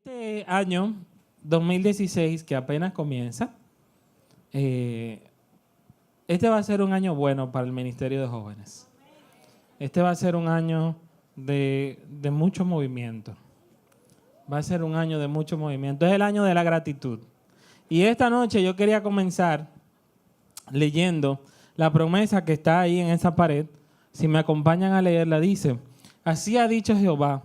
Este año 2016, que apenas comienza, este va a ser un año bueno para el Ministerio de Jóvenes. Este va a ser un año de mucho movimiento. Va a ser un año de mucho movimiento. Es el año de la gratitud. Y esta noche yo quería comenzar leyendo la promesa que está ahí en esa pared. Si me acompañan a leerla, dice: así ha dicho Jehová,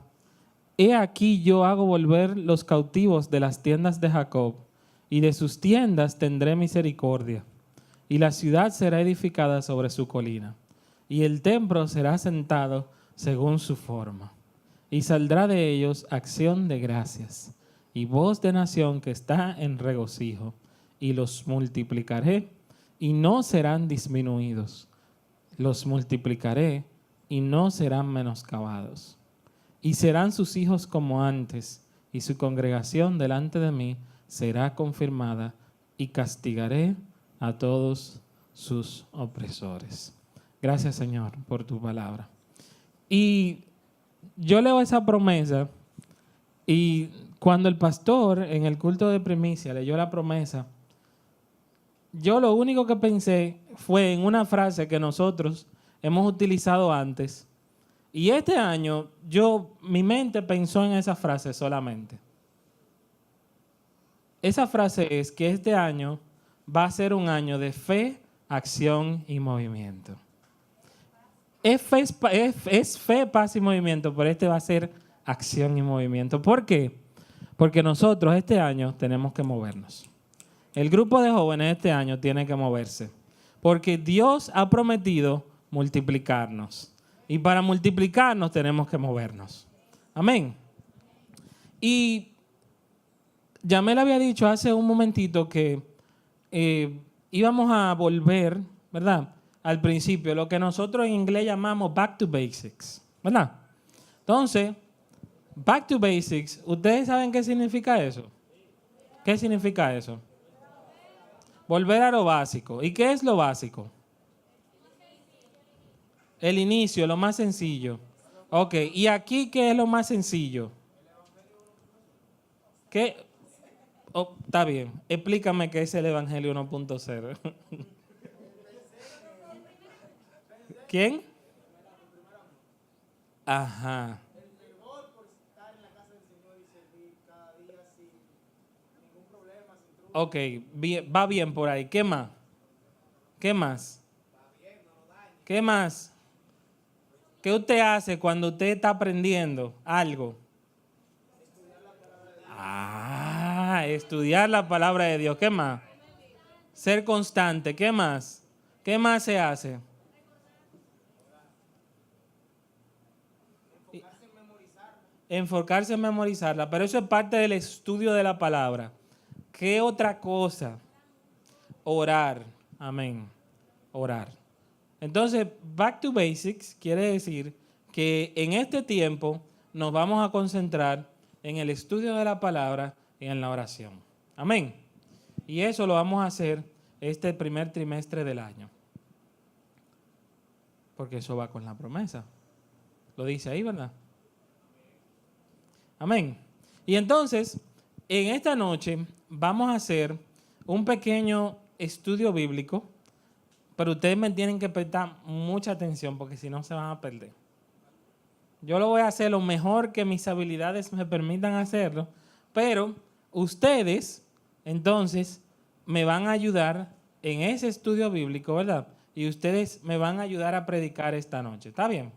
he aquí yo hago volver los cautivos de las tiendas de Jacob, y de sus tiendas tendré misericordia. Y la ciudad será edificada sobre su colina, y el templo será asentado según su forma. Y saldrá de ellos acción de gracias, y voz de nación que está en regocijo, y los multiplicaré, y no serán disminuidos. Los multiplicaré, y no serán menoscabados. Y serán sus hijos como antes, y su congregación delante de mí será confirmada, y castigaré a todos sus opresores. Gracias, Señor, por tu palabra. Y yo leo esa promesa, y cuando el pastor en el culto de primicia leyó la promesa, yo lo único que pensé fue en una frase que nosotros hemos utilizado antes. Y este año, mi mente pensó en esa frase solamente. Esa frase es que este año va a ser un año de fe, acción y movimiento. Es fe, paz y movimiento, pero este va a ser acción y movimiento. ¿Por qué? Porque nosotros este año tenemos que movernos. El grupo de jóvenes este año tiene que moverse, porque Dios ha prometido multiplicarnos. Y para multiplicarnos tenemos que movernos. Amén. Y Yamel había dicho hace un momentito que íbamos a volver, ¿verdad?, al principio, lo que nosotros en inglés llamamos back to basics, ¿verdad? Entonces, back to basics, ¿ustedes saben qué significa eso? ¿Qué significa eso? Volver a lo básico. ¿Y qué es lo básico? El inicio, lo más sencillo. Ok, ¿y aquí qué es lo más sencillo? ¿Qué? Oh, está bien, explícame qué es el Evangelio 1.0. ¿Quién? Ajá. Ok, bien, va bien por ahí. ¿Qué más? ¿Qué más? ¿Qué más? ¿Qué usted hace cuando usted está aprendiendo algo? Estudiar la palabra de Dios. ¿Qué más? Ser constante. ¿Qué más? ¿Qué más se hace? Enfocarse en memorizarla. Pero eso es parte del estudio de la palabra. ¿Qué otra cosa? Orar. Amén. Orar. Entonces, back to basics quiere decir que en este tiempo nos vamos a concentrar en el estudio de la palabra y en la oración. Amén. Y eso lo vamos a hacer este primer trimestre del año. Porque eso va con la promesa. Lo dice ahí, ¿verdad? Amén. Y entonces, en esta noche vamos a hacer un pequeño estudio bíblico, pero ustedes me tienen que prestar mucha atención porque si no se van a perder. Yo lo voy a hacer lo mejor que mis habilidades me permitan hacerlo, pero ustedes entonces me van a ayudar en ese estudio bíblico, ¿verdad? Y ustedes me van a ayudar a predicar esta noche. ¿Está bien?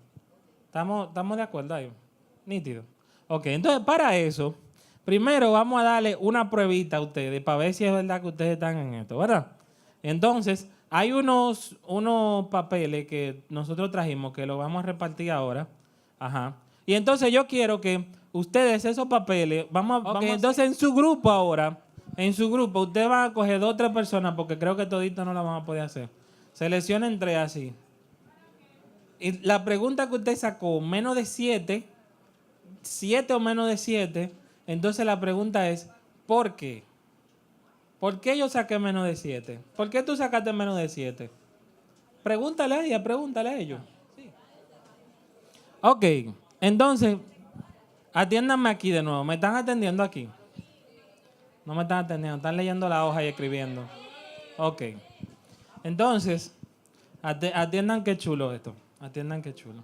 ¿Estamos de acuerdo ahí? Nítido. Ok, entonces para eso, primero vamos a darle una pruebita a ustedes para ver si es verdad que ustedes están en esto, ¿verdad? Entonces, hay unos papeles que nosotros trajimos que los vamos a repartir ahora. Ajá. Y entonces yo quiero que ustedes esos papeles, entonces en su grupo ahora, ustedes van a coger 2 o 3 personas porque creo que toditos no la van a poder hacer. Seleccionen 3 así. Y la pregunta que usted sacó, menos de 7 o menos de 7, entonces la pregunta es, ¿por qué? ¿Por qué yo saqué menos de 7? ¿Por qué tú sacaste menos de 7? Pregúntale a ellos. Sí. Ok, entonces, Atiéndanme aquí de nuevo. ¿Me están atendiendo aquí? No me están atendiendo, están leyendo la hoja y escribiendo. Ok. Entonces, atiendan qué chulo esto. Atiendan qué chulo.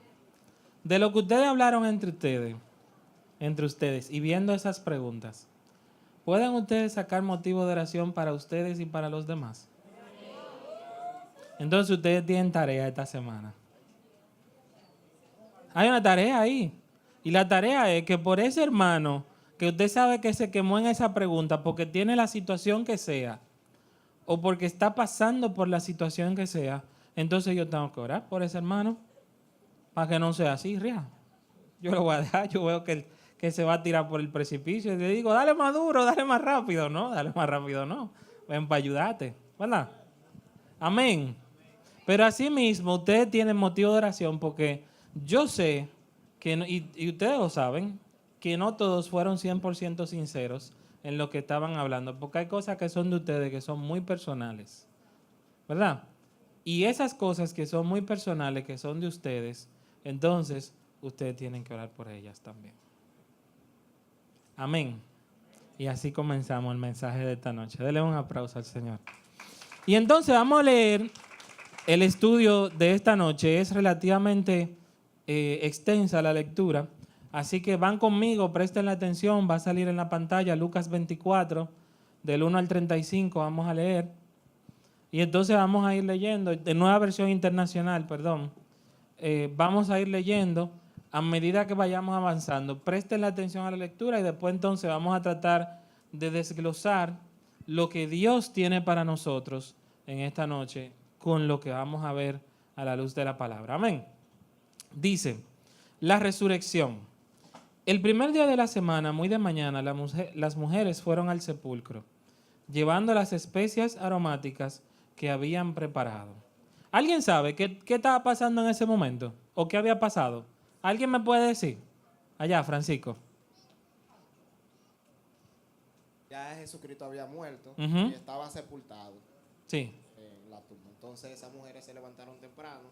De lo que ustedes hablaron entre ustedes y viendo esas preguntas, ¿pueden ustedes sacar motivo de oración para ustedes y para los demás? Entonces ustedes tienen tarea esta semana. Hay una tarea ahí. Y la tarea es que por ese hermano que usted sabe que se quemó en esa pregunta porque tiene la situación que sea o porque está pasando por la situación que sea, entonces yo tengo que orar por ese hermano para que no sea así, ría. Yo lo voy a dejar, yo veo que se va a tirar por el precipicio y le digo, dale más duro, dale más rápido. No, dale más rápido, no. Ven para ayudarte, ¿verdad? Amén. Pero así mismo ustedes tienen motivo de oración porque yo sé que, y ustedes lo saben, que no todos fueron 100% sinceros en lo que estaban hablando, porque hay cosas que son de ustedes que son muy personales, ¿verdad? Y esas cosas que son muy personales, que son de ustedes, entonces ustedes tienen que orar por ellas también. Amén. Y así comenzamos el mensaje de esta noche. Denle un aplauso al Señor. Y entonces vamos a leer el estudio de esta noche. Es relativamente extensa la lectura, así que van conmigo, presten la atención, va a salir en la pantalla Lucas 24, del 1 al 35, vamos a leer. Y entonces vamos a ir leyendo, de Nueva Versión Internacional, perdón. Vamos a ir leyendo a medida que vayamos avanzando. Presten la atención a la lectura y después entonces vamos a tratar de desglosar lo que Dios tiene para nosotros en esta noche con lo que vamos a ver a la luz de la palabra. Amén. Dice, la resurrección. El primer día de la semana, muy de mañana, las mujeres fueron al sepulcro, llevando las especias aromáticas que habían preparado. ¿Alguien sabe qué estaba pasando en ese momento? ¿O qué había pasado? ¿Alguien me puede decir? Allá, Francisco. Ya Jesucristo había muerto Uh-huh. y estaba sepultado Sí. en la tumba. Entonces esas mujeres se levantaron temprano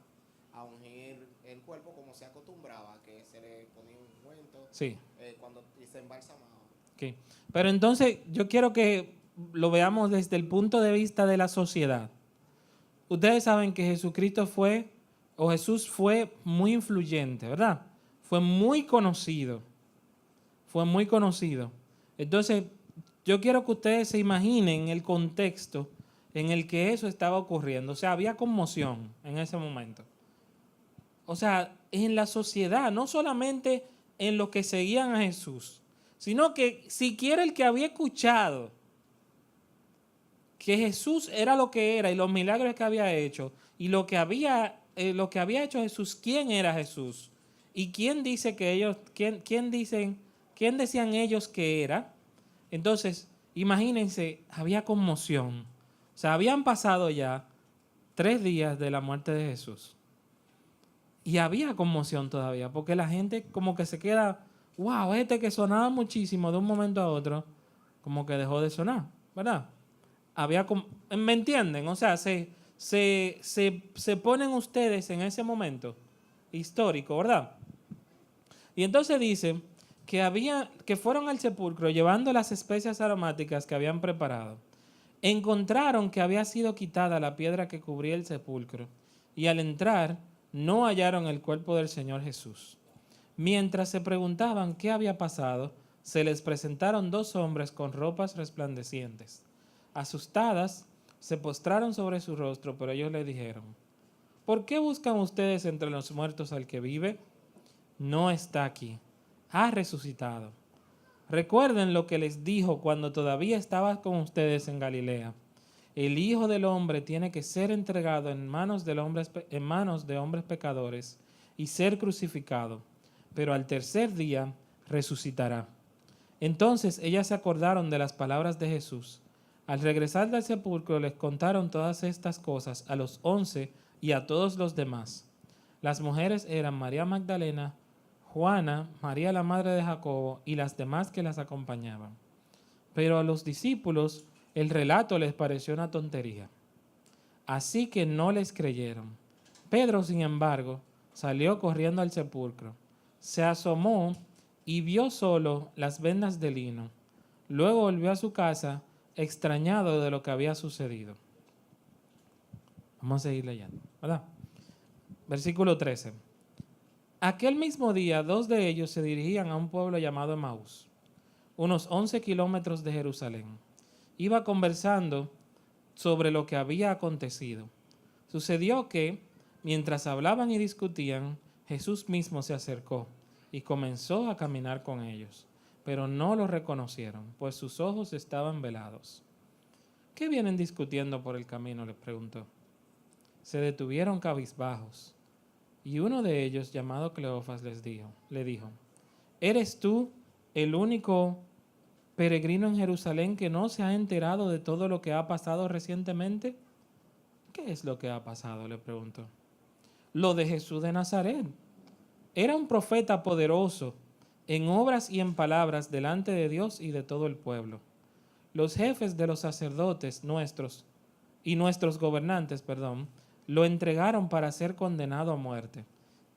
a ungir el cuerpo como se acostumbraba, que se le ponía un ungüento Sí. y se embalsamaba. Okay. Pero entonces yo quiero que lo veamos desde el punto de vista de la sociedad. Ustedes saben que Jesús fue muy influyente, ¿verdad? Fue muy conocido. Fue muy conocido. Entonces, yo quiero que ustedes se imaginen el contexto en el que eso estaba ocurriendo. O sea, había conmoción en ese momento. O sea, en la sociedad, no solamente en los que seguían a Jesús, sino que siquiera el que había escuchado que Jesús era lo que era y los milagros que había hecho y lo que había hecho Jesús, ¿quién era Jesús? ¿Y quién dice que ellos, quién decían ellos que era? Entonces, imagínense, había conmoción. O sea, habían pasado ya 3 días de la muerte de Jesús. Y había conmoción todavía, porque la gente como que se queda, wow, este que sonaba muchísimo de un momento a otro, como que dejó de sonar, ¿verdad? ¿Me entienden? O sea, se ponen ustedes en ese momento histórico, ¿verdad? Y entonces dice que fueron al sepulcro llevando las especias aromáticas que habían preparado. Encontraron que había sido quitada la piedra que cubría el sepulcro y al entrar no hallaron el cuerpo del Señor Jesús. Mientras se preguntaban qué había pasado, se les presentaron 2 hombres con ropas resplandecientes. Asustadas, se postraron sobre su rostro, pero ellos le dijeron, ¿por qué buscan ustedes entre los muertos al que vive? No está aquí, ha resucitado. Recuerden lo que les dijo cuando todavía estaba con ustedes en Galilea. El Hijo del Hombre tiene que ser entregado en manos de hombres pecadores y ser crucificado, pero al tercer día resucitará. Entonces ellas se acordaron de las palabras de Jesús. Al regresar del sepulcro les contaron todas estas cosas a los 11 y a todos los demás. Las mujeres eran María Magdalena, Juana, María la madre de Jacobo y las demás que las acompañaban. Pero a los discípulos el relato les pareció una tontería. Así que no les creyeron. Pedro, sin embargo, salió corriendo al sepulcro. Se asomó y vio solo las vendas de lino. Luego volvió a su casa extrañado de lo que había sucedido. Vamos a seguir leyendo, ¿verdad? Versículo 13. Aquel mismo día, 2 de ellos se dirigían a un pueblo llamado Emaús, unos 11 kilómetros de Jerusalén. Iba conversando sobre lo que había acontecido. Sucedió que, mientras hablaban y discutían, Jesús mismo se acercó y comenzó a caminar con ellos, pero no lo reconocieron, pues sus ojos estaban velados. ¿Qué vienen discutiendo por el camino?, les preguntó. Se detuvieron cabizbajos, y uno de ellos, llamado Cleofas, le dijo, ¿eres tú el único peregrino en Jerusalén que no se ha enterado de todo lo que ha pasado recientemente? ¿Qué es lo que ha pasado?, le preguntó. Lo de Jesús de Nazaret. Era un profeta poderoso en obras y en palabras delante de Dios y de todo el pueblo. Los jefes de los sacerdotes nuestros gobernantes, lo entregaron para ser condenado a muerte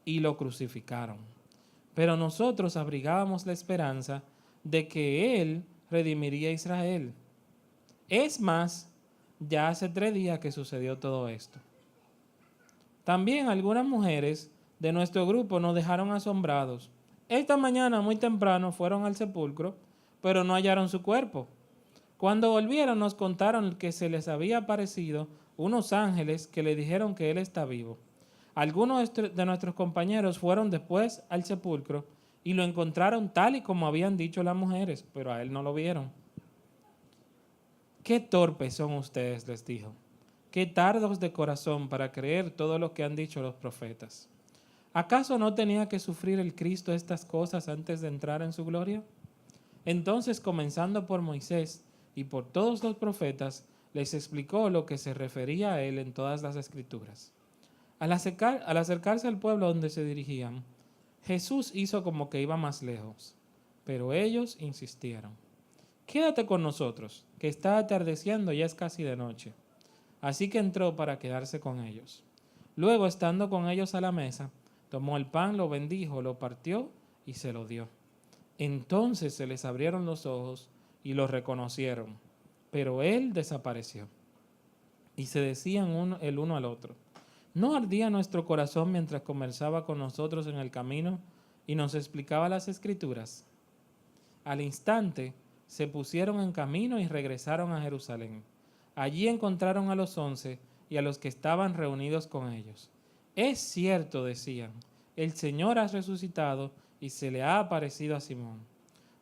y lo crucificaron. Pero nosotros abrigábamos la esperanza de que Él redimiría a Israel. Es más, ya hace 3 días que sucedió todo esto. También algunas mujeres de nuestro grupo nos dejaron asombrados. Esta mañana muy temprano fueron al sepulcro, pero no hallaron su cuerpo. Cuando volvieron nos contaron que se les había aparecido unos ángeles que le dijeron que Él está vivo. Algunos de nuestros compañeros fueron después al sepulcro y lo encontraron tal y como habían dicho las mujeres, pero a Él no lo vieron. ¡Qué torpes son ustedes!, les dijo. ¡Qué tardos de corazón para creer todo lo que han dicho los profetas! ¿Acaso no tenía que sufrir el Cristo estas cosas antes de entrar en su gloria? Entonces, comenzando por Moisés y por todos los profetas, les explicó lo que se refería a Él en todas las Escrituras. Al acercarse al pueblo donde se dirigían, Jesús hizo como que iba más lejos, pero ellos insistieron. Quédate con nosotros, que está atardeciendo y ya es casi de noche. Así que entró para quedarse con ellos. Luego, estando con ellos a la mesa, tomó el pan, lo bendijo, lo partió y se lo dio. Entonces se les abrieron los ojos y lo reconocieron, pero Él desapareció. Y se decían el uno al otro, ¿no ardía nuestro corazón mientras conversaba con nosotros en el camino y nos explicaba las Escrituras? Al instante se pusieron en camino y regresaron a Jerusalén. Allí encontraron a los 11 y a los que estaban reunidos con ellos. Es cierto, decían, el Señor ha resucitado y se le ha aparecido a Simón.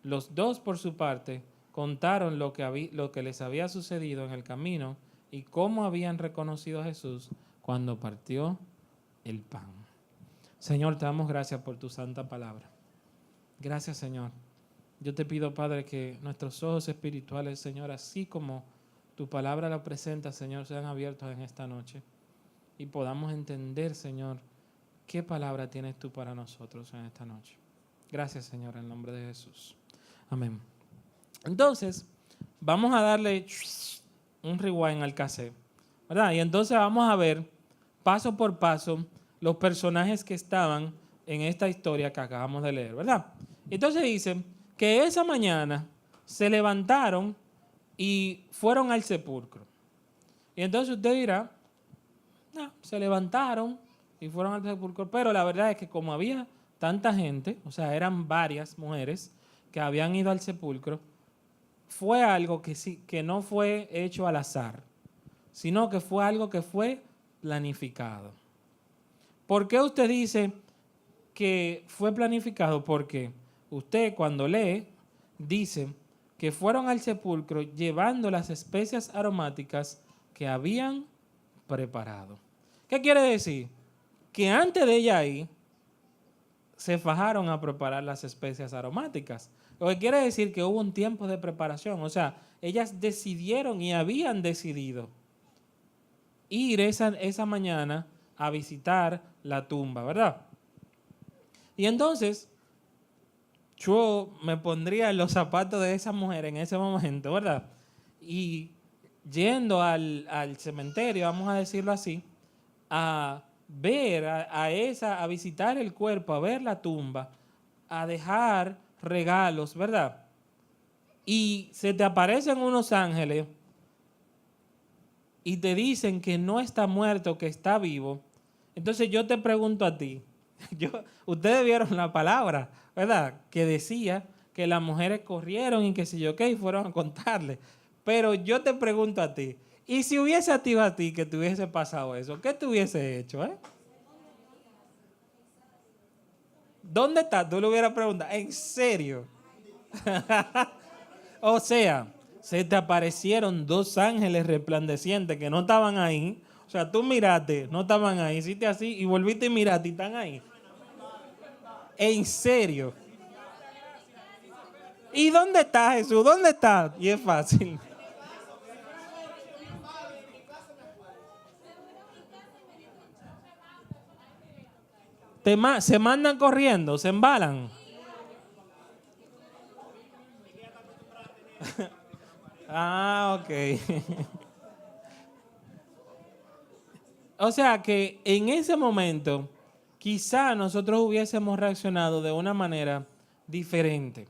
Los 2, por su parte, contaron lo que les había sucedido en el camino y cómo habían reconocido a Jesús cuando partió el pan. Señor, te damos gracias por tu santa palabra. Gracias, Señor. Yo te pido, Padre, que nuestros ojos espirituales, Señor, así como tu palabra la presenta, Señor, sean abiertos en esta noche y podamos entender, Señor, qué palabra tienes tú para nosotros en esta noche. Gracias, Señor, en el nombre de Jesús. Amén. Entonces, vamos a darle un rewind al cassette, ¿verdad? Y entonces vamos a ver paso por paso los personajes que estaban en esta historia que acabamos de leer, ¿verdad? Entonces dicen que esa mañana se levantaron y fueron al sepulcro. Y entonces usted dirá, no, se levantaron y fueron al sepulcro, pero la verdad es que como había tanta gente, o sea, eran varias mujeres que habían ido al sepulcro, fue algo que no fue hecho al azar, sino que fue algo que fue planificado. ¿Por qué usted dice que fue planificado? Porque usted cuando lee, dice que fueron al sepulcro llevando las especias aromáticas que habían preparado. ¿Qué quiere decir? Que antes de ella ir, se fajaron a preparar las especias aromáticas. Lo que quiere decir que hubo un tiempo de preparación. O sea, ellas decidieron y habían decidido ir esa mañana a visitar la tumba, ¿verdad? Y entonces, yo me pondría en los zapatos de esa mujer en ese momento, ¿verdad? Y yendo al cementerio, vamos a decirlo así, a ver a visitar el cuerpo, a ver la tumba, a dejar regalos, ¿verdad? Y se te aparecen unos ángeles y te dicen que no está muerto, que está vivo. Entonces yo te pregunto a ti, ustedes vieron la palabra, ¿verdad? Que decía que las mujeres corrieron y que si yo qué, y fueron a contarle. Pero yo te pregunto a ti, ¿y si hubiese a ti que te hubiese pasado eso? ¿Qué te hubiese hecho, ¿Dónde está? Tú le hubieras preguntado, ¿en serio? O sea, se te aparecieron dos ángeles resplandecientes que no estaban ahí. O sea, tú miraste, no estaban ahí, hiciste así y volviste y miraste y están ahí. ¿En serio? ¿Y dónde está Jesús? ¿Dónde está? Y es fácil. Se mandan corriendo, se embalan. Ah, ok. O sea que en ese momento quizá nosotros hubiésemos reaccionado de una manera diferente.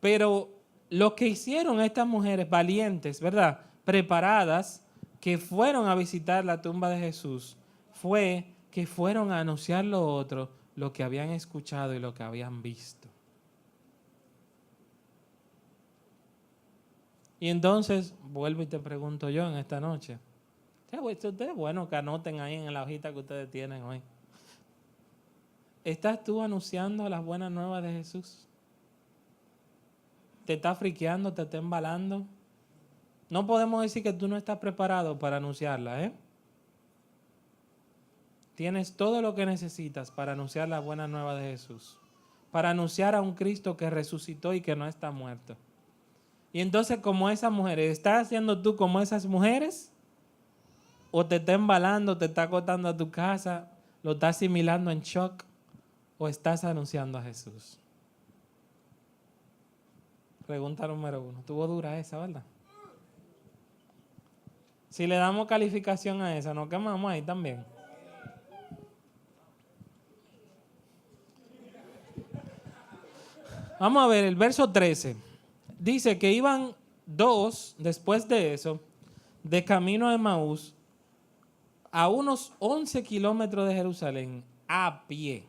Pero lo que hicieron estas mujeres valientes, ¿verdad? Preparadas, que fueron a visitar la tumba de Jesús, fue que fueron a anunciar lo otro, lo que habían escuchado y lo que habían visto. Y entonces, vuelvo y te pregunto yo en esta noche. Ustedes, bueno, que anoten ahí en la hojita que ustedes tienen hoy. ¿Estás tú anunciando las buenas nuevas de Jesús? ¿Te está friqueando, te está embalando? No podemos decir que tú no estás preparado para anunciarla, ¿eh? Tienes todo lo que necesitas para anunciar la buena nueva de Jesús. Para anunciar a un Cristo que resucitó y que no está muerto. Y entonces, como esas mujeres, ¿estás haciendo tú como esas mujeres? ¿O te está embalando, te está acotando a tu casa, lo estás asimilando en shock? ¿O estás anunciando a Jesús? Pregunta número 1. Tuvo dura esa, ¿verdad? Si le damos calificación a esa, nos quemamos ahí también. Vamos a ver el verso 13. Dice que iban dos, después de eso, de camino a Emaús, a unos 11 kilómetros de Jerusalén, a pie.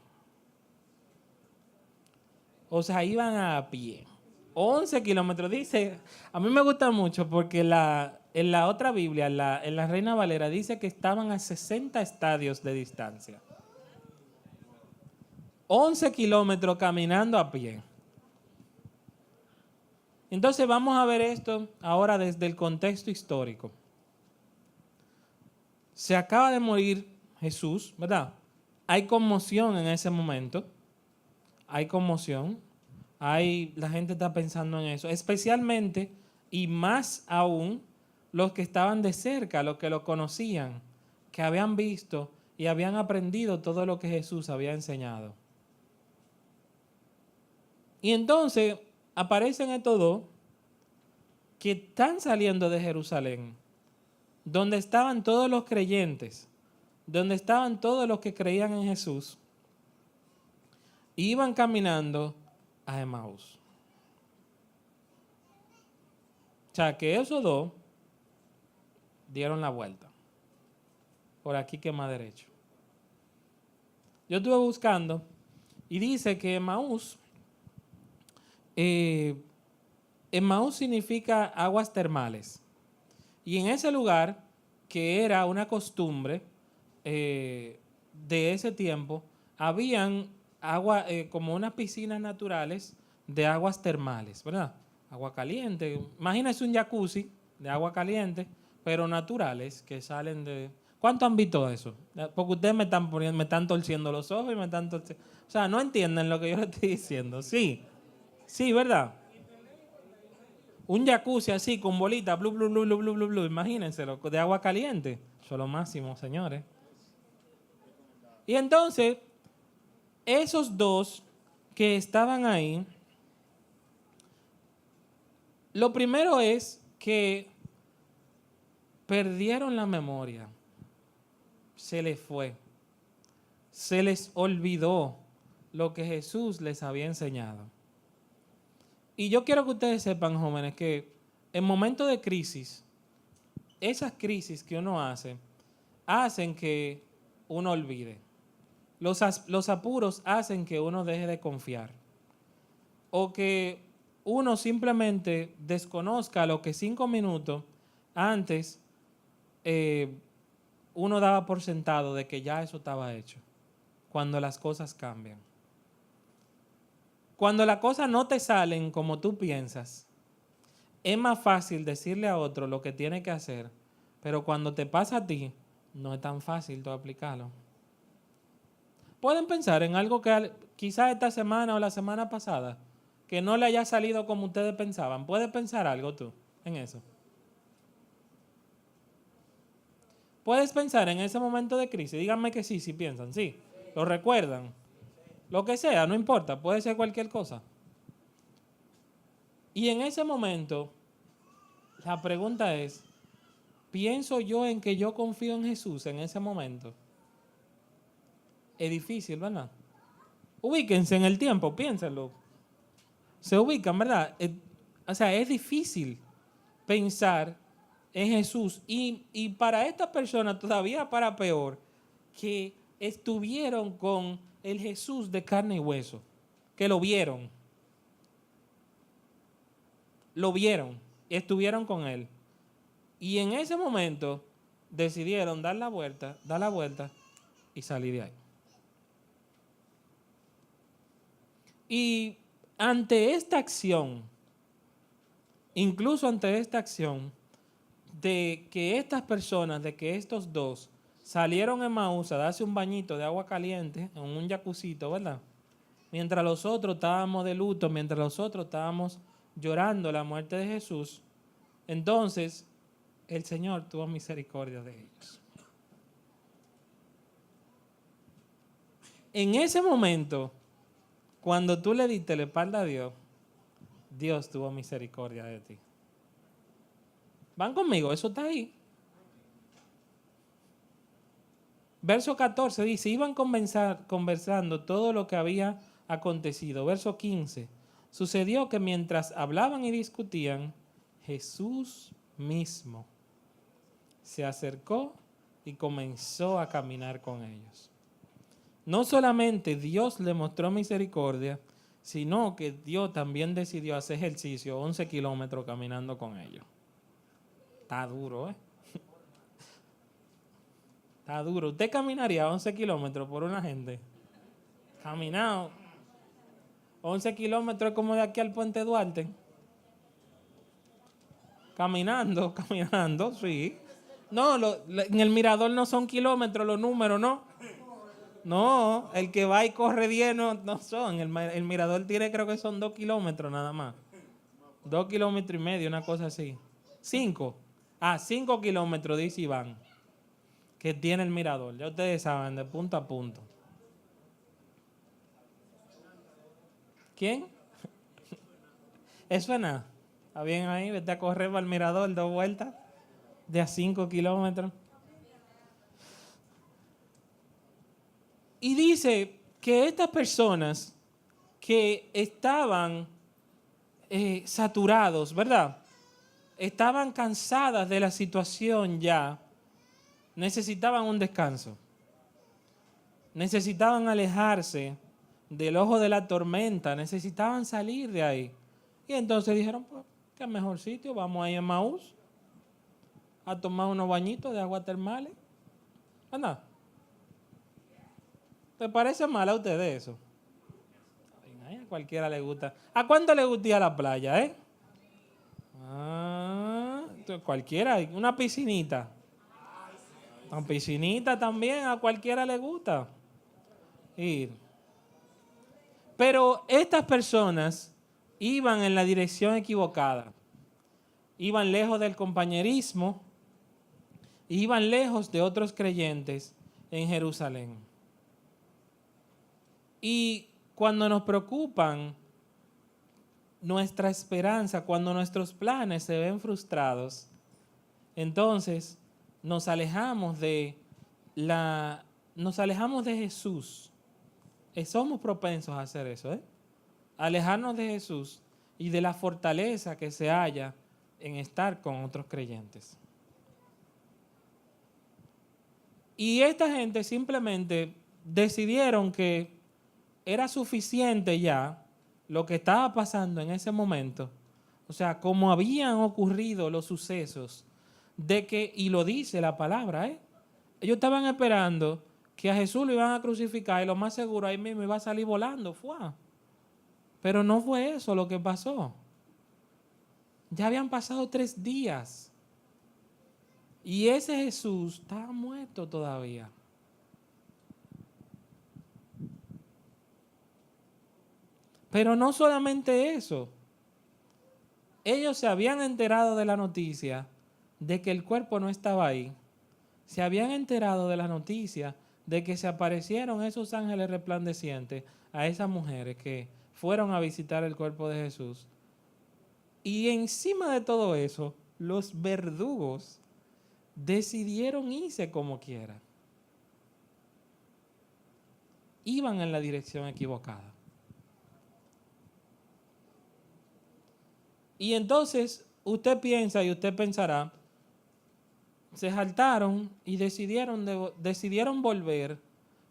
O sea, iban a pie. 11 kilómetros. Dice, a mí me gusta mucho porque en la otra Biblia, en la Reina Valera, dice que estaban a 60 estadios de distancia. 11 kilómetros caminando a pie. Entonces vamos a ver esto ahora desde el contexto histórico. Se acaba de morir Jesús, ¿verdad? Hay conmoción en ese momento. Hay conmoción. La gente está pensando en eso. Especialmente y más aún los que estaban de cerca, los que lo conocían, que habían visto y habían aprendido todo lo que Jesús había enseñado. Y entonces aparecen estos dos que están saliendo de Jerusalén, donde estaban todos los creyentes, donde estaban todos los que creían en Jesús, y iban caminando a Emaús. O sea, que esos dos dieron la vuelta. Por aquí que más derecho. Yo estuve buscando y dice que Emaús significa aguas termales. Y en ese lugar, que era una costumbre de ese tiempo, habían agua, como unas piscinas naturales de aguas termales, ¿verdad? Agua caliente. Imagínense un jacuzzi de agua caliente, pero naturales, que salen de... ¿Cuánto han visto eso? Porque ustedes me están torciendo los ojos y me están torciendo... O sea, no entienden lo que yo les estoy diciendo. Sí, ¿verdad? Un jacuzzi así, con bolitas, blu, blu, blu, blu, blu, blu, blu, imagínenselo, de agua caliente. Eso es lo máximo, señores. Y entonces, esos dos que estaban ahí, lo primero es que perdieron la memoria. Se les fue. Se les olvidó lo que Jesús les había enseñado. Y yo quiero que ustedes sepan, jóvenes, que en momentos de crisis, esas crisis que uno hace, hacen que uno olvide. Los apuros hacen que uno deje de confiar. O que uno simplemente desconozca lo que 5 minutos antes uno daba por sentado de que ya eso estaba hecho. Cuando las cosas cambian. Cuando las cosas no te salen como tú piensas, es más fácil decirle a otro lo que tiene que hacer, pero cuando te pasa a ti, no es tan fácil tú aplicarlo. Pueden pensar en algo que quizás esta semana o la semana pasada, que no le haya salido como ustedes pensaban. ¿Puedes pensar algo tú en eso? ¿Puedes pensar en ese momento de crisis? Díganme que sí, si piensan, sí. ¿Lo recuerdan? Lo que sea, no importa, puede ser cualquier cosa. Y en ese momento, la pregunta es, ¿pienso yo en que yo confío en Jesús en ese momento? Es difícil, ¿verdad? Ubíquense en el tiempo, piénsenlo. Se ubican, ¿verdad? O sea, es difícil pensar en Jesús. Y para estas personas, todavía para peor, que estuvieron con el Jesús de carne y hueso, que lo vieron, estuvieron con él. Y en ese momento decidieron dar la vuelta y salir de ahí. Y ante esta acción, incluso ante esta acción, de que estas personas, de que estos dos salieron en Emaús a darse un bañito de agua caliente en un jacuzito, ¿verdad? Mientras los otros estábamos de luto, mientras los otros estábamos llorando la muerte de Jesús, entonces el Señor tuvo misericordia de ellos. En ese momento, cuando tú le diste la espalda a Dios, Dios tuvo misericordia de ti. ¿Van conmigo? Eso está ahí. Verso 14 dice, iban conversando todo lo que había acontecido. Verso 15, sucedió que mientras hablaban y discutían, Jesús mismo se acercó y comenzó a caminar con ellos. No solamente Dios le mostró misericordia, sino que Dios también decidió hacer ejercicio 11 kilómetros caminando con ellos. Está duro, ¿eh? Está duro. ¿Usted caminaría 11 kilómetros por una gente? Caminado. 11 kilómetros es como de aquí al Puente Duarte. Caminando, sí. No, en el mirador no son kilómetros los números, ¿no? No, el que va y corre 10 no son. El mirador tiene, creo que son 2 kilómetros nada más. 2 kilómetros y medio, una cosa así. 5. 5 kilómetros, dice Iván, que tiene el mirador. Ya ustedes saben, de punto a punto. ¿Quién? Eso es nada. ¿Está bien ahí? Vete a correr para el mirador 2 vueltas de a 5 kilómetros. Y dice que estas personas que estaban saturados, ¿verdad? Estaban cansadas de la situación ya, necesitaban un descanso. Necesitaban alejarse del ojo de la tormenta, necesitaban salir de ahí. Y entonces dijeron, pues, ¿qué mejor sitio? Vamos a ir a Emaús a tomar unos bañitos de agua termales. Anda. ¿Te parece mal a ustedes eso? Ay, a cualquiera le gusta. ¿A cuánto le gusta la playa, eh? Cualquiera, una piscinita. Una piscinita también, a cualquiera le gusta ir. Pero estas personas iban en la dirección equivocada. Iban lejos del compañerismo, iban lejos de otros creyentes en Jerusalén. Y cuando nos preocupan nuestra esperanza, cuando nuestros planes se ven frustrados, entonces nos alejamos de Jesús. Somos propensos a hacer eso, ¿eh? Alejarnos de Jesús y de la fortaleza que se halla en estar con otros creyentes. Y esta gente simplemente decidieron que era suficiente ya lo que estaba pasando en ese momento. O sea, como habían ocurrido los sucesos de que, y lo dice la palabra, ellos estaban esperando que a Jesús lo iban a crucificar y lo más seguro ahí mismo iba a salir volando. Pero no fue eso lo que pasó. Ya habían pasado 3 días. Y ese Jesús estaba muerto todavía. Pero no solamente eso. Ellos se habían enterado de la noticia de que el cuerpo no estaba ahí. Se habían enterado de la noticia de que se aparecieron esos ángeles resplandecientes a esas mujeres que fueron a visitar el cuerpo de Jesús. Y encima de todo eso, los verdugos decidieron irse como quiera. Iban en la dirección equivocada. Y entonces usted piensa y usted pensará, se saltaron y decidieron volver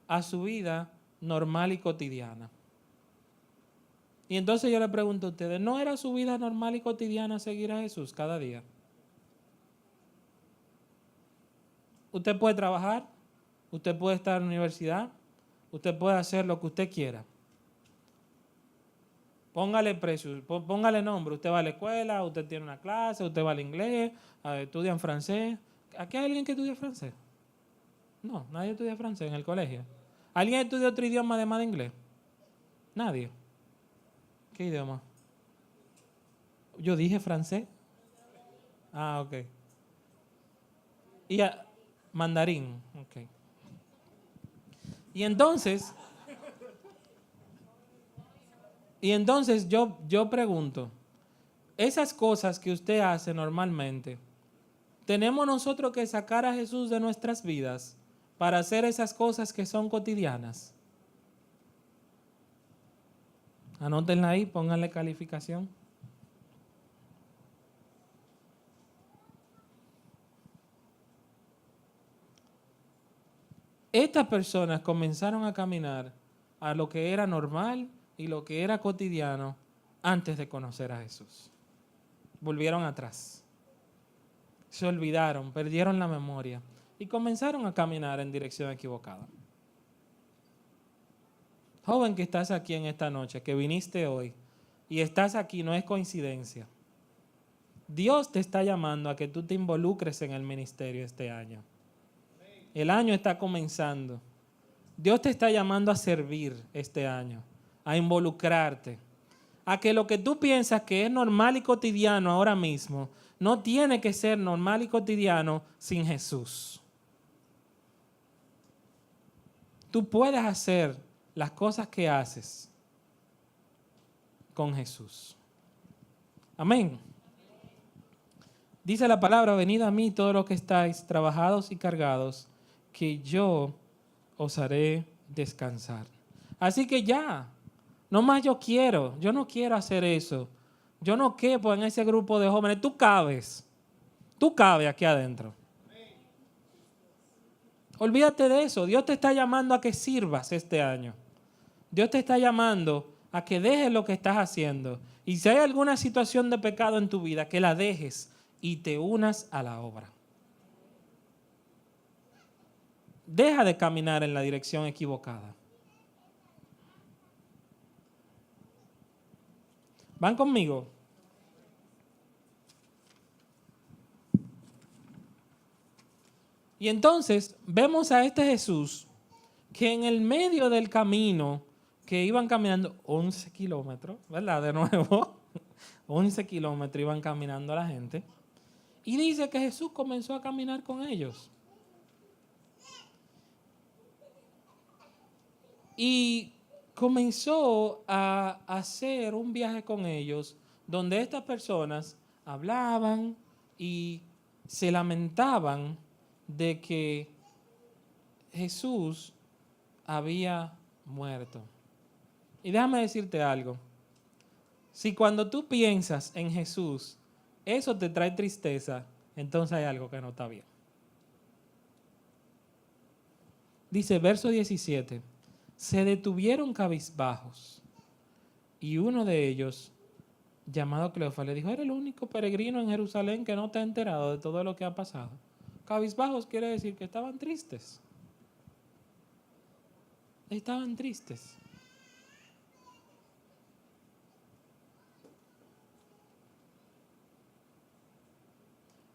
a su vida normal y cotidiana. Y entonces yo le pregunto a ustedes, ¿no era su vida normal y cotidiana seguir a Jesús cada día? Usted puede trabajar, usted puede estar en la universidad, usted puede hacer lo que usted quiera. Póngale precio, póngale nombre. Usted va a la escuela, usted tiene una clase, usted va al inglés, estudia en francés. ¿Aquí hay alguien que estudia francés? No, nadie estudia francés en el colegio. ¿Alguien estudia otro idioma además de inglés? Nadie. ¿Qué idioma? Yo dije francés. Ah, ok. Y mandarín. Ok. Y entonces yo pregunto, esas cosas que usted hace normalmente, ¿tenemos nosotros que sacar a Jesús de nuestras vidas para hacer esas cosas que son cotidianas? Anótenla ahí, pónganle calificación. Estas personas comenzaron a caminar a lo que era normal y lo que era cotidiano antes de conocer a Jesús. Volvieron atrás. Se olvidaron, perdieron la memoria y comenzaron a caminar en dirección equivocada. Joven que estás aquí en esta noche, que viniste hoy y estás aquí, no es coincidencia. Dios te está llamando a que tú te involucres en el ministerio este año. El año está comenzando. Dios te está llamando a servir este año, a involucrarte, a que lo que tú piensas que es normal y cotidiano ahora mismo, no tiene que ser normal y cotidiano sin Jesús. Tú puedes hacer las cosas que haces con Jesús. Amén. Dice la palabra, venid a mí todos los que estáis trabajados y cargados, que yo os haré descansar. Así que ya, no más yo no quiero hacer eso. Yo no quepo en ese grupo de jóvenes. Tú cabes aquí adentro. Olvídate de eso. Dios te está llamando a que sirvas este año. Dios te está llamando a que dejes lo que estás haciendo. Y si hay alguna situación de pecado en tu vida, que la dejes y te unas a la obra. Deja de caminar en la dirección equivocada. ¿Van conmigo? Y entonces vemos a este Jesús que en el medio del camino que iban caminando 11 kilómetros, ¿verdad? De nuevo, 11 kilómetros iban caminando la gente. Y dice que Jesús comenzó a caminar con ellos. Y comenzó a hacer un viaje con ellos donde estas personas hablaban y se lamentaban de que Jesús había muerto. Y déjame decirte algo. Si cuando tú piensas en Jesús, eso te trae tristeza, entonces hay algo que no está bien. Dice, verso 17, se detuvieron cabizbajos y uno de ellos, llamado Cleofas, le dijo, eres el único peregrino en Jerusalén que no te ha enterado de todo lo que ha pasado. Cabizbajos quiere decir que estaban tristes. Estaban tristes.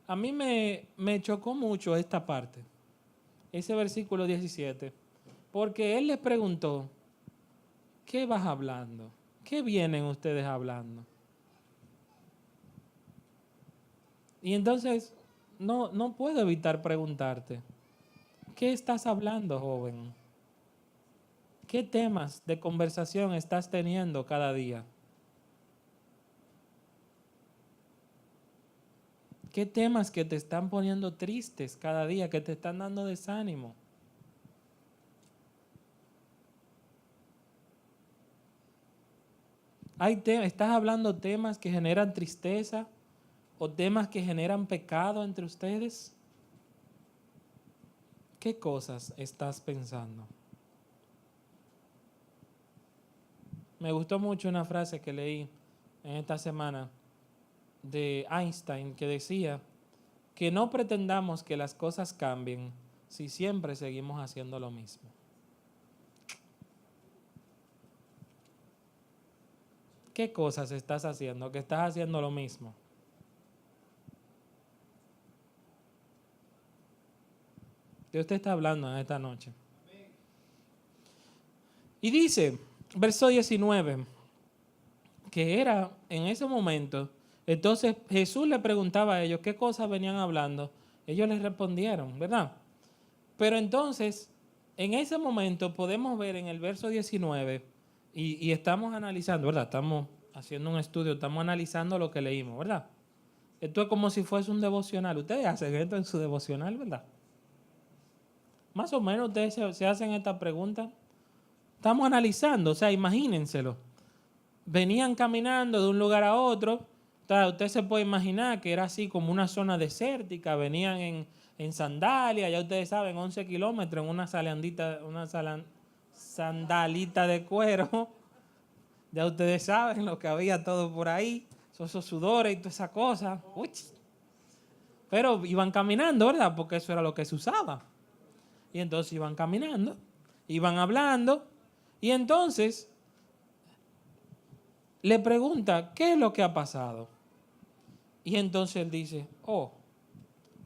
A mí me chocó mucho esta parte, ese versículo 17, porque él les preguntó, ¿qué vas hablando? ¿Qué vienen ustedes hablando? Y entonces no puedo evitar preguntarte, ¿qué estás hablando, joven? ¿Qué temas de conversación estás teniendo cada día? ¿Qué temas que te están poniendo tristes cada día, que te están dando desánimo? ¿Estás hablando temas que generan tristeza o temas que generan pecado entre ustedes? ¿Qué cosas estás pensando? Me gustó mucho una frase que leí en esta semana de Einstein que decía que no pretendamos que las cosas cambien si siempre seguimos haciendo lo mismo. ¿Qué cosas estás haciendo? Que estás haciendo lo mismo. Dios te está hablando en esta noche. Y dice, verso 19, que era en ese momento, entonces Jesús le preguntaba a ellos qué cosas venían hablando. Ellos les respondieron, ¿verdad? Pero entonces, en ese momento podemos ver en el verso 19, y estamos analizando, ¿verdad? Estamos haciendo un estudio, estamos analizando lo que leímos, ¿verdad? Esto es como si fuese un devocional. Ustedes hacen esto en su devocional, ¿verdad? Más o menos ustedes se hacen esta pregunta. Estamos analizando, o sea, imagínenselo. Venían caminando de un lugar a otro. Usted se puede imaginar que era así como una zona desértica. Venían en sandalias, ya ustedes saben, 11 kilómetros en una sandalita de cuero. Ya ustedes saben lo que había todo por ahí. Esos sudores y toda esa cosa. Uy. Pero iban caminando, ¿verdad? Porque eso era lo que se usaba. Y entonces iban caminando, iban hablando. Y entonces le pregunta, ¿qué es lo que ha pasado? Y entonces él dice,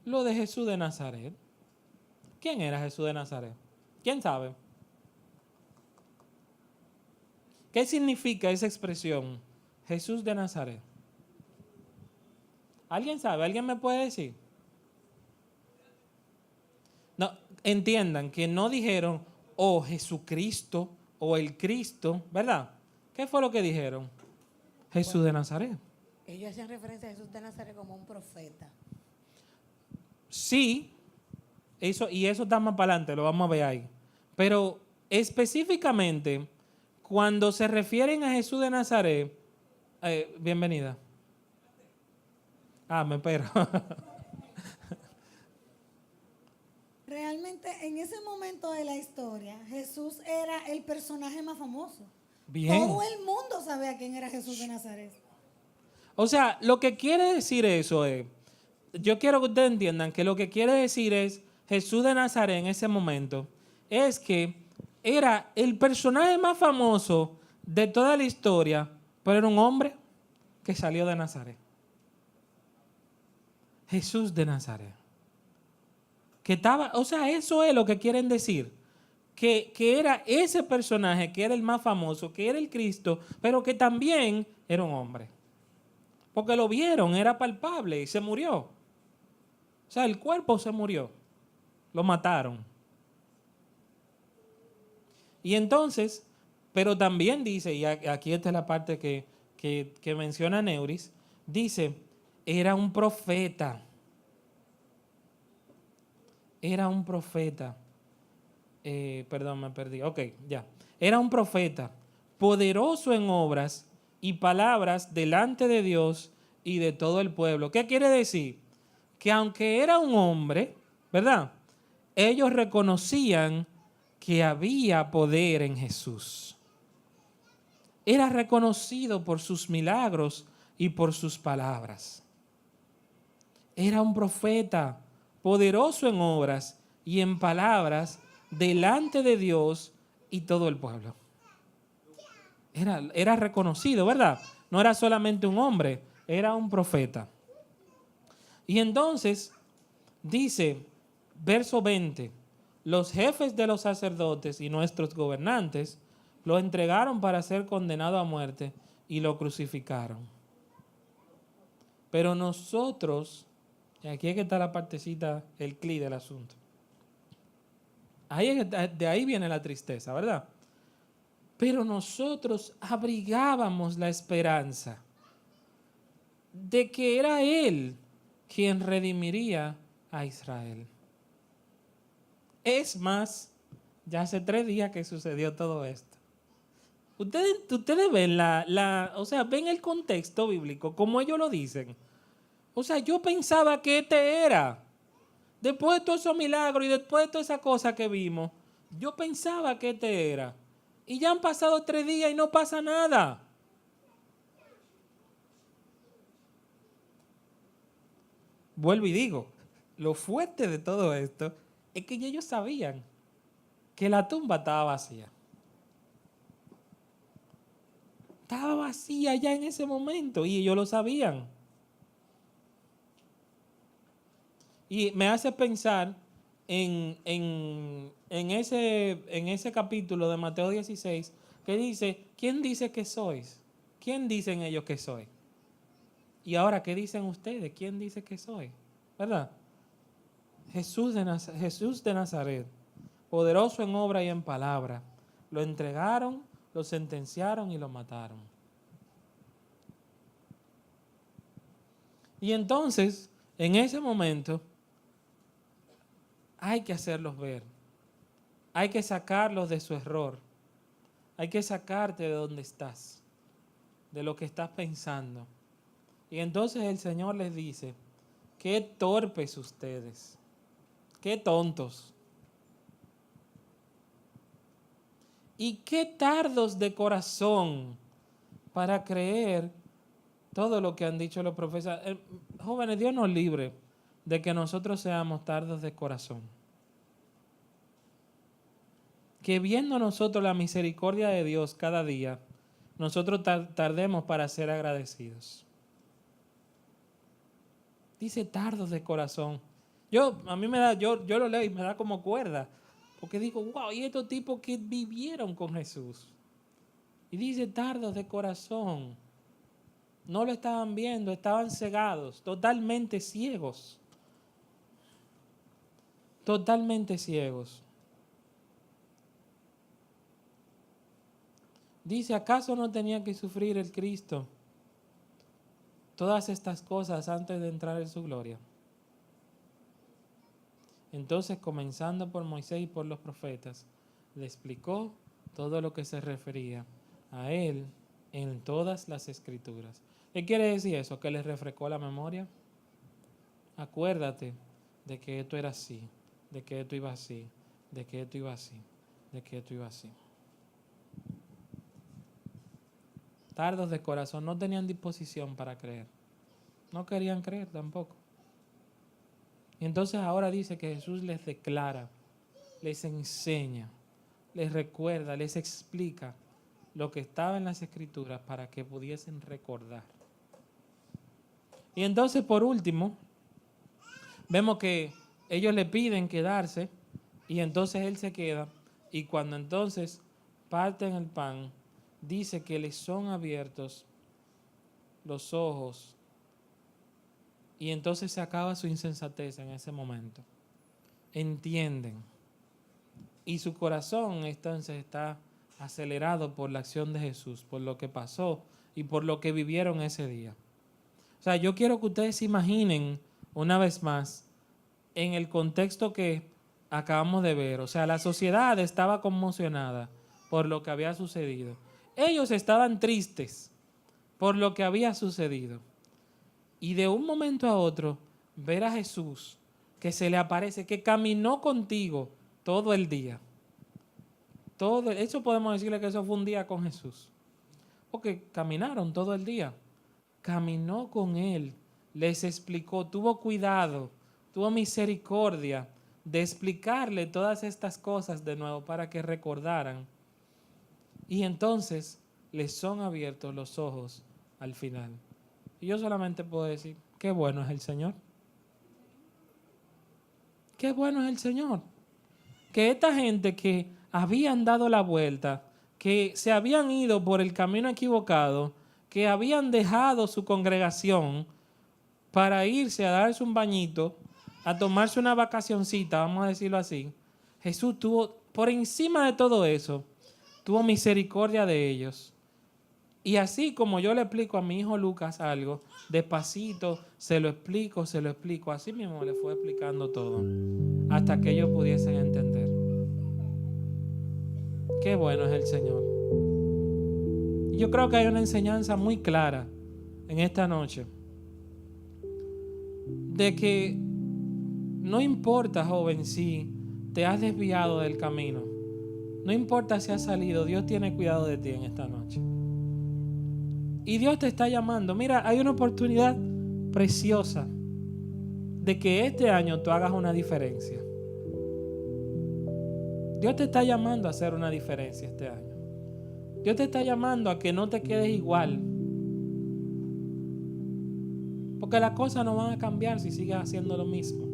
lo de Jesús de Nazaret. ¿Quién era Jesús de Nazaret? ¿Quién sabe? ¿Qué significa esa expresión? Jesús de Nazaret. ¿Alguien sabe? ¿Alguien me puede decir? No, entiendan que no dijeron, Jesucristo o el Cristo, ¿verdad? ¿Qué fue lo que dijeron? Jesús de Nazaret. Ellos hacían referencia a Jesús de Nazaret como un profeta. Sí, eso está más para adelante, lo vamos a ver ahí. Pero específicamente, cuando se refieren a Jesús de Nazaret, bienvenida. Me espero. Realmente en ese momento de la historia, Jesús era el personaje más famoso. Bien. Todo el mundo sabía quién era Jesús de Nazaret. O sea, lo que quiere decir eso es, yo quiero que ustedes entiendan que lo que quiere decir es Jesús de Nazaret en ese momento, es que era el personaje más famoso de toda la historia, pero era un hombre que salió de Nazaret. Jesús de Nazaret. Que estaba, o sea, eso es lo que quieren decir. Que era ese personaje, que era el más famoso, que era el Cristo, pero que también era un hombre. Porque lo vieron, era palpable y se murió. O sea, el cuerpo se murió. Lo mataron. Y entonces, pero también dice, y aquí esta es la parte que menciona Neuris, dice, era un profeta. Era un profeta. Perdón, me perdí. Ok, ya. Era un profeta, poderoso en obras y palabras delante de Dios y de todo el pueblo. ¿Qué quiere decir? Que aunque era un hombre, ¿verdad? Ellos reconocían que había poder en Jesús. Era reconocido por sus milagros y por sus palabras. Era un profeta poderoso en obras y en palabras delante de Dios y todo el pueblo. Era reconocido, ¿verdad? No era solamente un hombre, era un profeta. Y entonces dice, verso 20, los jefes de los sacerdotes y nuestros gobernantes lo entregaron para ser condenado a muerte y lo crucificaron. Pero nosotros, y aquí es que está la partecita, el clic del asunto. De ahí viene la tristeza, ¿verdad? Pero nosotros abrigábamos la esperanza de que era Él quien redimiría a Israel. Es más, ya hace 3 días que sucedió todo esto. Ustedes ven ven el contexto bíblico, como ellos lo dicen. O sea, yo pensaba que este era. Después de todos esos milagros y después de toda esa cosa que vimos, yo pensaba que este era. Y ya han pasado 3 días y no pasa nada. Vuelvo y digo, lo fuerte de todo esto es que ya ellos sabían que la tumba estaba vacía. Estaba vacía ya en ese momento y ellos lo sabían. Y me hace pensar en ese capítulo de Mateo 16 que dice, ¿quién dice que sois? ¿Quién dicen ellos que soy? Y ahora, ¿qué dicen ustedes? ¿Quién dice que soy? ¿Verdad? Jesús de Nazaret, poderoso en obra y en palabra. Lo entregaron, lo sentenciaron y lo mataron. Y entonces, en ese momento, hay que hacerlos ver. Hay que sacarlos de su error. Hay que sacarte de donde estás, de lo que estás pensando. Y entonces el Señor les dice, qué torpes ustedes, qué tontos. Y qué tardos de corazón para creer todo lo que han dicho los profetas. Jóvenes, Dios nos libre de que nosotros seamos tardos de corazón. Que viendo nosotros la misericordia de Dios cada día, nosotros tardemos para ser agradecidos. Dice tardos de corazón. Yo lo leo y me da como cuerda. Porque digo, wow, y estos tipos que vivieron con Jesús. Y dice tardos de corazón. No lo estaban viendo, estaban cegados, totalmente ciegos. Totalmente ciegos. Dice, ¿acaso no tenía que sufrir el Cristo todas estas cosas antes de entrar en su gloria? Entonces, comenzando por Moisés y por los profetas, le explicó todo lo que se refería a él en todas las escrituras. ¿Qué quiere decir eso? ¿Que les refrescó la memoria? Acuérdate de que esto era así, de que esto iba así, de que esto iba así, de que esto iba así. Tardos de corazón, no tenían disposición para creer. No querían creer tampoco. Y entonces ahora dice que Jesús les declara, les enseña, les recuerda, les explica lo que estaba en las Escrituras para que pudiesen recordar. Y entonces, por último, vemos que ellos le piden quedarse y entonces Él se queda. Y cuando entonces parten el pan, dice que les son abiertos los ojos y entonces se acaba su insensatez en ese momento. Entienden. Y su corazón entonces está acelerado por la acción de Jesús, por lo que pasó y por lo que vivieron ese día. O sea, yo quiero que ustedes se imaginen una vez más en el contexto que acabamos de ver. O sea, la sociedad estaba conmocionada por lo que había sucedido. Ellos estaban tristes por lo que había sucedido. Y de un momento a otro, ver a Jesús que se le aparece, que caminó contigo todo el día. Eso podemos decirle que eso fue un día con Jesús. Porque caminaron todo el día. Caminó con él, les explicó, tuvo cuidado, tuvo misericordia de explicarle todas estas cosas de nuevo para que recordaran. Y entonces les son abiertos los ojos al final. Y yo solamente puedo decir, qué bueno es el Señor. Qué bueno es el Señor. Que esta gente que habían dado la vuelta, que se habían ido por el camino equivocado, que habían dejado su congregación para irse a darse un bañito, a tomarse una vacacioncita, vamos a decirlo así, Jesús tuvo, por encima de todo eso, tuvo misericordia de ellos. Y así como yo le explico a mi hijo Lucas algo, despacito, se lo explico, así mismo le fue explicando todo, hasta que ellos pudiesen entender. Qué bueno es el Señor. Y yo creo que hay una enseñanza muy clara en esta noche, de que no importa, joven, si te has desviado del camino, no importa si has salido, Dios tiene cuidado de ti en esta noche. Y Dios te está llamando. Mira, hay una oportunidad preciosa de que este año tú hagas una diferencia. Dios te está llamando a hacer una diferencia este año. Dios te está llamando a que no te quedes igual. Porque las cosas no van a cambiar si sigues haciendo lo mismo.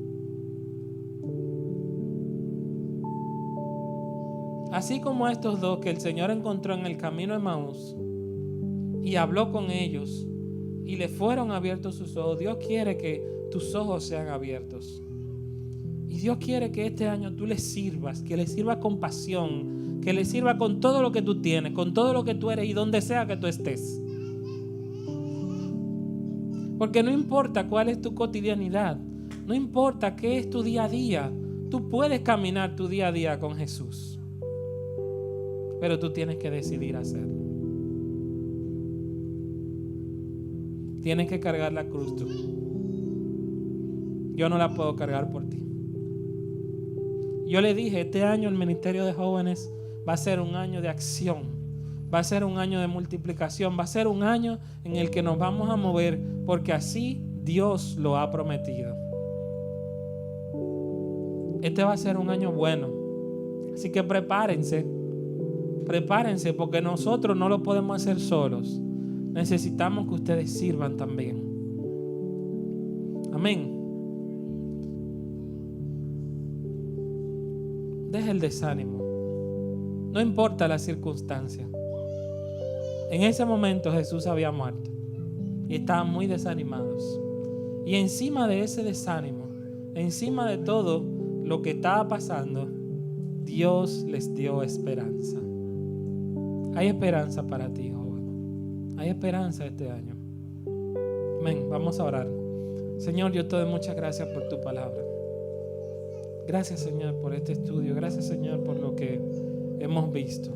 Así como estos dos que el Señor encontró en el camino de Emaús y habló con ellos y le fueron abiertos sus ojos, Dios quiere que tus ojos sean abiertos. Y Dios quiere que este año tú le sirvas, que le sirvas con pasión, que le sirvas con todo lo que tú tienes, con todo lo que tú eres y donde sea que tú estés. Porque no importa cuál es tu cotidianidad, no importa qué es tu día a día, tú puedes caminar tu día a día con Jesús. Pero tú tienes que decidir hacerlo. Tienes que cargar la cruz tú. Yo no la puedo cargar por ti. Yo le dije, este año el Ministerio de Jóvenes va a ser un año de acción, va a ser un año de multiplicación, va a ser un año en el que nos vamos a mover porque así Dios lo ha prometido. Este va a ser un año bueno, así que prepárense porque nosotros no lo podemos hacer solos. Necesitamos que ustedes sirvan también. Amén. Deja el desánimo. No importa la circunstancia. En ese momento Jesús había muerto y estaban muy desanimados. Y encima de ese desánimo, encima de todo lo que estaba pasando, Dios les dio esperanza. Hay esperanza para ti, joven. Hay esperanza este año. Amén. Vamos a orar. Señor, yo te doy muchas gracias por tu palabra. Gracias, Señor, por este estudio. Gracias, Señor, por lo que hemos visto.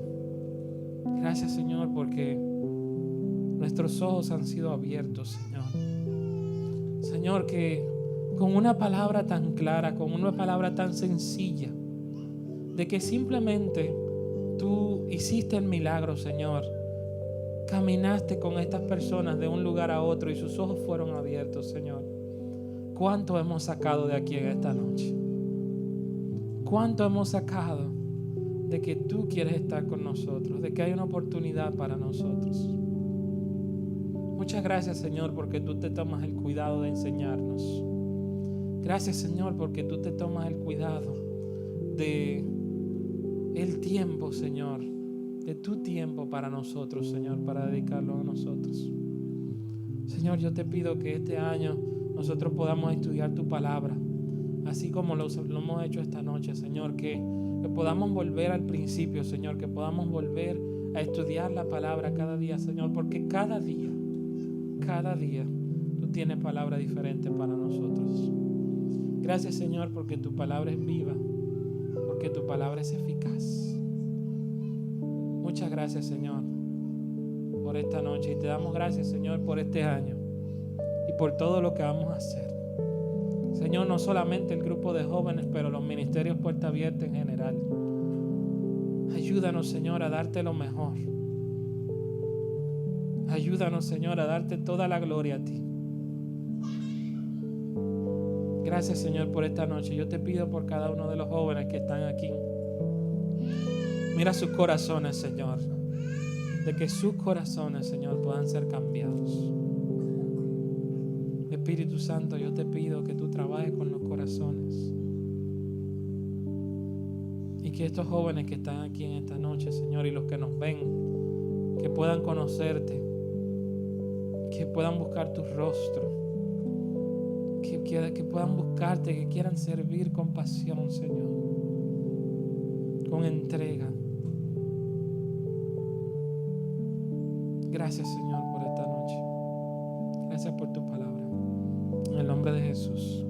Gracias, Señor, porque nuestros ojos han sido abiertos, Señor. Señor, que con una palabra tan clara, con una palabra tan sencilla, de que simplemente tú hiciste el milagro, Señor. Caminaste con estas personas de un lugar a otro y sus ojos fueron abiertos, Señor. ¿Cuánto hemos sacado de aquí en esta noche? ¿Cuánto hemos sacado de que tú quieres estar con nosotros, de que hay una oportunidad para nosotros? Muchas gracias, Señor, porque tú te tomas el cuidado de enseñarnos. Gracias, Señor, porque tú te tomas el cuidado de el tiempo, Señor, de tu tiempo para nosotros, Señor, para dedicarlo a nosotros. Señor, yo te pido que este año nosotros podamos estudiar tu palabra, así como lo hemos hecho esta noche, Señor, que podamos volver al principio, Señor, que podamos volver a estudiar la palabra cada día, Señor, porque cada día, tú tienes palabra diferente para nosotros. Gracias, Señor, porque tu palabra es viva, porque tu palabra es eficaz. Muchas gracias, Señor, por por esta noche y te damos gracias, Señor, por este año y por todo lo que vamos a hacer. Señor, no solamente el grupo de jóvenes, pero los ministerios Puerta Abierta en general. Ayúdanos, Señor, a darte lo mejor. Ayúdanos, Señor, a darte toda la gloria a ti. Gracias, Señor, por esta noche. Yo te pido por cada uno de los jóvenes que están aquí. Mira sus corazones, Señor. De que sus corazones, Señor, puedan ser cambiados. Espíritu Santo, yo te pido que tú trabajes con los corazones. Y que estos jóvenes que están aquí en esta noche, Señor, y los que nos ven, que puedan conocerte, que puedan buscar tu rostro, que puedan buscarte, que quieran servir con pasión, Señor, con entrega. Gracias, Señor, por esta noche. Gracias por tu palabra. En el nombre de Jesús.